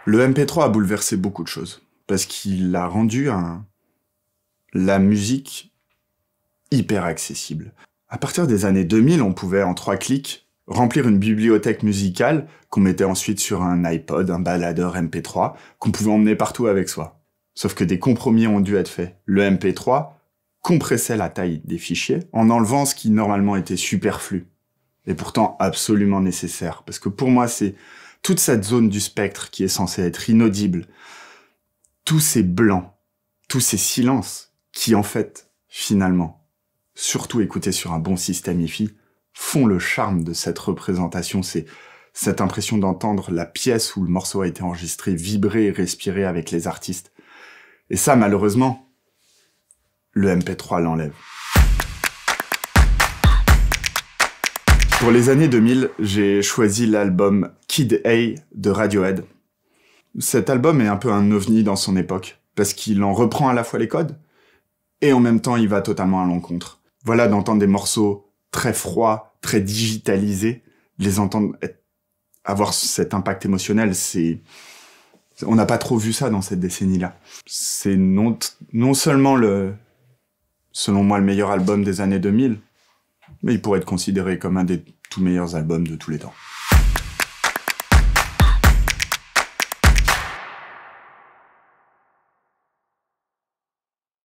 Le MP3 a bouleversé beaucoup de choses, parce qu'il a rendu la musique hyper accessible. À partir des années 2000, on pouvait, en 3 clics, remplir une bibliothèque musicale qu'on mettait ensuite sur un iPod, un baladeur MP3, qu'on pouvait emmener partout avec soi. Sauf que des compromis ont dû être faits. Le MP3 compressait la taille des fichiers en enlevant ce qui normalement était superflu, et pourtant absolument nécessaire. Parce que pour moi, c'est toute cette zone du spectre qui est censée être inaudible, tous ces blancs, tous ces silences qui, en fait, finalement, surtout écoutés sur un bon système hi-fi, font le charme de cette représentation. C'est cette impression d'entendre la pièce où le morceau a été enregistré vibrer et respirer avec les artistes. Et ça, malheureusement, le MP3 l'enlève. Pour les années 2000, j'ai choisi l'album Kid A de Radiohead. Cet album est un peu un ovni dans son époque, parce qu'il en reprend à la fois les codes, et en même temps il va totalement à l'encontre. Voilà, d'entendre des morceaux très froids, très digitalisés, les entendre avoir cet impact émotionnel, on n'a pas trop vu ça dans cette décennie-là. C'est non seulement selon moi, le meilleur album des années 2000, mais il pourrait être considéré comme un des tout meilleurs albums de tous les temps.